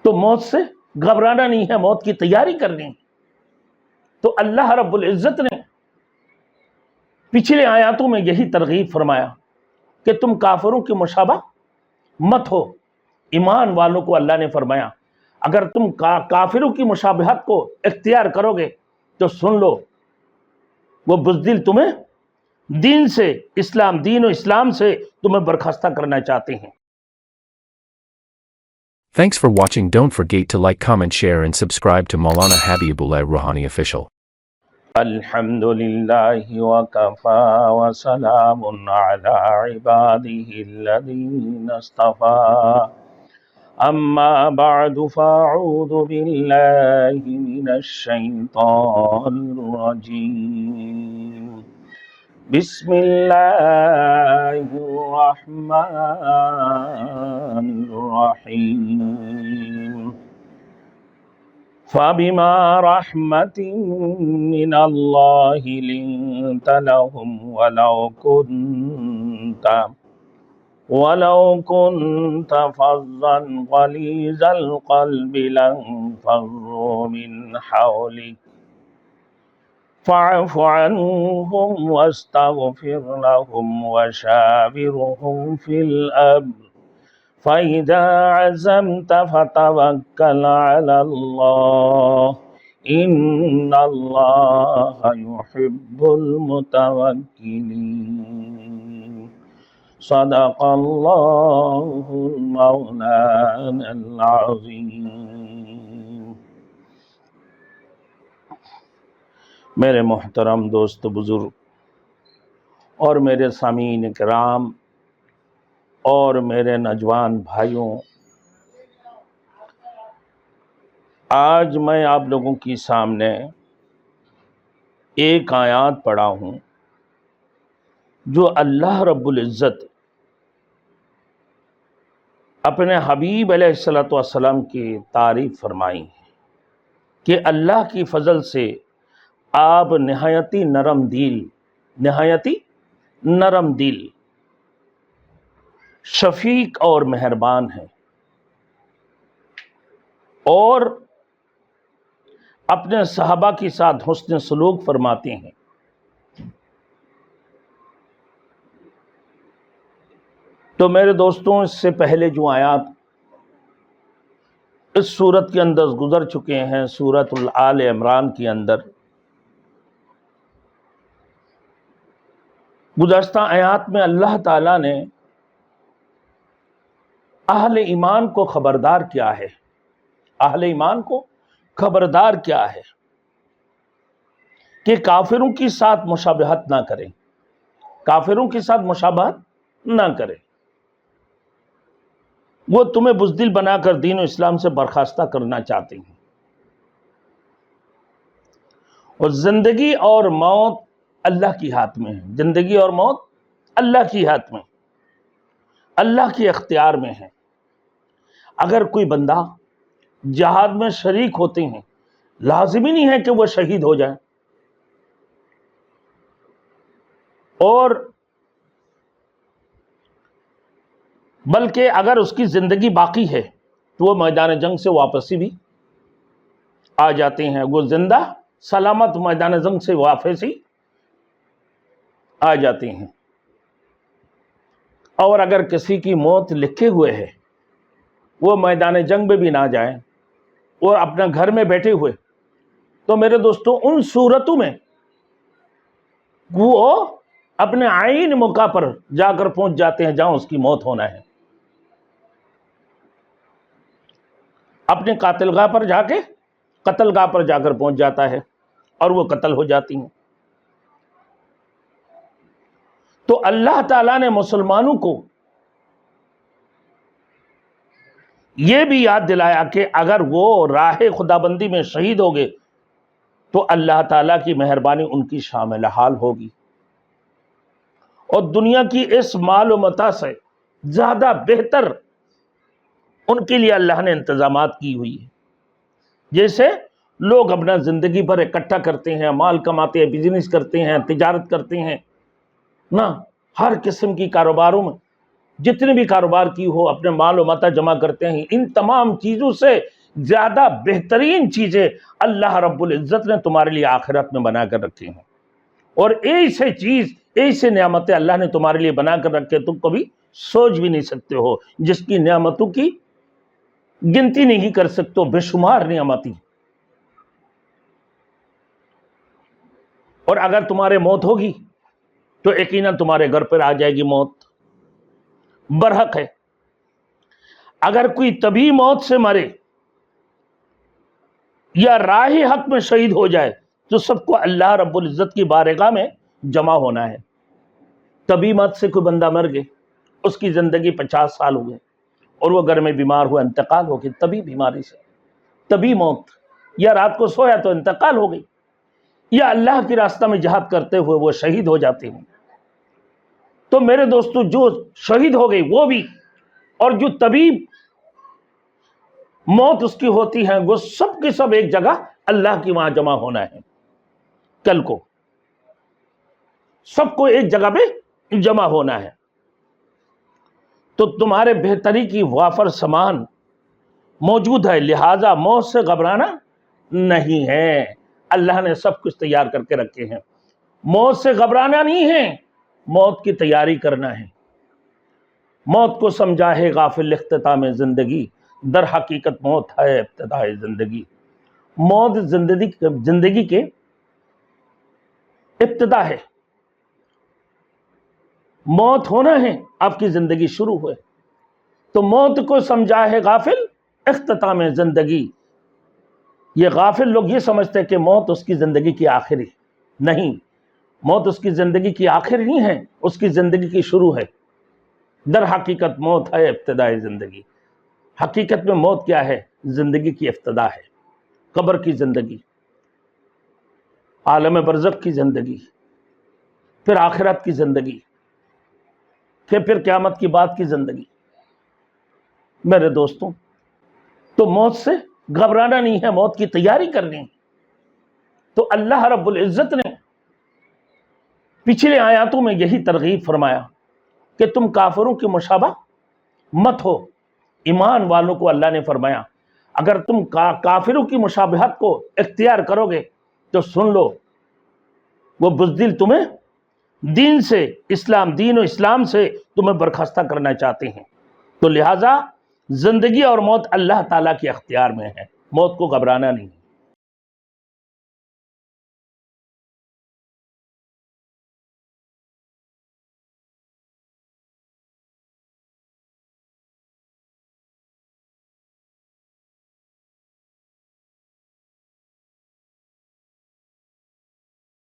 تو موت سے گھبرانا نہیں ہے، موت کی تیاری کرنی ہے۔ تو اللہ رب العزت نے پچھلے آیاتوں میں یہی ترغیب فرمایا کہ تم کافروں کی مشابہ مت ہو۔ ایمان والوں کو اللہ نے فرمایا اگر تم کافروں کی مشابہت کو اختیار کرو گے تو سن لو، وہ بزدل تمہیں دین سے، دین و اسلام سے تمہیں برخاستہ کرنا چاہتے ہیں۔ Thanks for watching. Don't forget to like, comment, share and subscribe to Maulana Habibullah Rouhani Official. الحمد للہ وکفا وسلام علی عباده الذین اصطفى اما بعد فاعوذ باللہ من الشیطان الرجیم بسم اللہ الرحمن الرحیم فَبِمَا رَحْمَةٍ مِّنَ اللَّهِ لِنتَ لَهُمْ وَلَوْ كُنْتَ فَظًّا غَلِيظَ الْقَلْبِ لَانفَضُّوا مِنْ حَوْلِكَ فَاعْفُ عَنْهُمْ وَاسْتَغْفِرْ لَهُمْ وَشَاوِرْهُمْ فِي الْأَمْرِ فَإِذَا عَزَمْتَ فَتَوَكَّلْ عَلَى اللَّهِ إِنَّ اللَّهَ يُحِبُّ الْمُتَوَكِّلِينَ صدق اللہ مولانا العظیم۔ میرے محترم دوست بزرگ اور میرے سامعین کرام اور میرے نوجوان بھائیوں، آج میں آپ لوگوں کی سامنے ایک آیات پڑھا ہوں جو اللہ رب العزت اپنے حبیب علیہ السلام کی تعریف فرمائی ہے کہ اللہ کی فضل سے آپ نہایتی نرم دل شفیق اور مہربان ہیں، اور اپنے صحابہ کے ساتھ حسن سلوک فرماتے ہیں۔ تو میرے دوستوں، اس سے پہلے جو آیات اس سورت کے اندر گزر چکے ہیں، سورت آل عمران کے اندر، گزشتہ آیات میں اللہ تعالیٰ نے اہل ایمان کو خبردار کیا ہے، اہل ایمان کو خبردار کیا ہے کہ کافروں کے ساتھ مشابہت نہ کریں، کافروں کے ساتھ مشابہت نہ کریں، وہ تمہیں بزدل بنا کر دین و اسلام سے برخاستہ کرنا چاہتے ہیں، اور زندگی اور موت اللہ کی ہاتھ میں ہے، زندگی اور موت اللہ کی ہاتھ میں، اللہ کے اختیار میں ہے۔ اگر کوئی بندہ جہاد میں شریک ہوتے ہیں، لازمی نہیں ہے کہ وہ شہید ہو جائے، اور بلکہ اگر اس کی زندگی باقی ہے تو وہ میدان جنگ سے واپسی بھی آ جاتے ہیں، وہ زندہ سلامت میدان جنگ سے واپسی آ جاتے ہیں۔ اور اگر کسی کی موت لکھے ہوئے ہے، وہ میدان جنگ میں بھی نہ جائیں اور اپنے گھر میں بیٹھے ہوئے، تو میرے دوستوں ان صورتوں میں وہ اپنے عین موقع پر جا کر پہنچ جاتے ہیں جہاں اس کی موت ہونا ہے، اپنے قتل گاہ پر جا کر پہنچ جاتا ہے اور وہ قتل ہو جاتی ہیں۔ تو اللہ تعالیٰ نے مسلمانوں کو یہ بھی یاد دلایا کہ اگر وہ راہ خدابندی میں شہید ہو گئے تو اللہ تعالیٰ کی مہربانی ان کی شامل حال ہوگی، اور دنیا کی اس مال و متاع سے زیادہ بہتر ان کے لیے اللہ نے انتظامات کی ہوئی ہے۔ جیسے لوگ اپنا زندگی بھر اکٹھا کرتے ہیں، مال کماتے ہیں، بزنس کرتے ہیں، تجارت کرتے ہیں نا، ہر قسم کی کاروباروں میں جتنے بھی کاروبار کی ہو اپنے مال و متاع جمع کرتے ہیں، ان تمام چیزوں سے زیادہ بہترین چیزیں اللہ رب العزت نے تمہارے لیے آخرت میں بنا کر رکھی ہیں، اور ایسے چیز، ایسے نعمتیں اللہ نے تمہارے لیے بنا کر رکھے تم کبھی سوچ بھی نہیں سکتے ہو، جس کی نعمتوں کی گنتی نہیں کر سکتے ہو، بے شمار نعمتیں۔ اور اگر تمہارے موت ہوگی تو یقیناً تمہارے گھر پر آ جائے گی موت، برحق ہے۔ اگر کوئی طبی موت سے مرے یا راہ حق میں شہید ہو جائے تو سب کو اللہ رب العزت کی بارگاہ میں جمع ہونا ہے۔ طبی موت سے کوئی بندہ مر گئے، اس کی زندگی 50 سال ہو گئے اور وہ گھر میں بیمار ہوا، انتقال ہو گئی طبی بیماری سے، طبی موت، یا رات کو سویا تو انتقال ہو گئی، یا اللہ کی راستہ میں جہاد کرتے ہوئے وہ شہید ہو جاتے ہیں۔ تو میرے دوستو، جو شہید ہو گئی وہ بھی، اور جو طبیب موت اس کی ہوتی ہے، وہ سب کے سب ایک جگہ اللہ کی وہاں جمع ہونا ہے کل کو، سب کو ایک جگہ پہ جمع ہونا ہے۔ تو تمہارے بہتری کی وافر سامان موجود ہے، لہذا موت سے گھبرانا نہیں ہے، اللہ نے سب کچھ تیار کر کے رکھے ہیں۔ موت سے گھبرانا نہیں ہے، موت کی تیاری کرنا ہے۔ موت کو سمجھا ہے غافل اختتام زندگی، در حقیقت موت ہے ابتداء زندگی۔ موت زندگی کے ابتدا ہے، موت ہونا ہے، آپ کی زندگی شروع ہوئے۔ تو موت کو سمجھا ہے غافل اختتام زندگی۔ یہ غافل لوگ یہ سمجھتے ہیں کہ موت اس کی زندگی کی آخری، نہیں، موت اس کی زندگی کی آخر نہیں ہے، اس کی زندگی کی شروع ہے۔ در حقیقت موت ہے ابتداء زندگی۔ حقیقت میں موت کیا ہے؟ زندگی کی ابتدا ہے، قبر کی زندگی، عالم برزخ کی زندگی، پھر آخرت کی زندگی، پھر قیامت کی بعد کی زندگی۔ میرے دوستوں، تو موت سے گھبرانا نہیں ہے، موت کی تیاری کرنی ہے۔ تو اللہ رب العزت نے پچھلے آیاتوں میں یہی ترغیب فرمایا کہ تم کافروں کی مشابہ مت ہو۔ ایمان والوں کو اللہ نے فرمایا اگر تم کافروں کی مشابہت کو اختیار کرو گے تو سن لو، وہ بزدل تمہیں دین سے، دین و اسلام سے تمہیں برخاستہ کرنا چاہتے ہیں۔ تو لہٰذا زندگی اور موت اللہ تعالیٰ کے اختیار میں ہے، موت کو گھبرانا نہیں ہے۔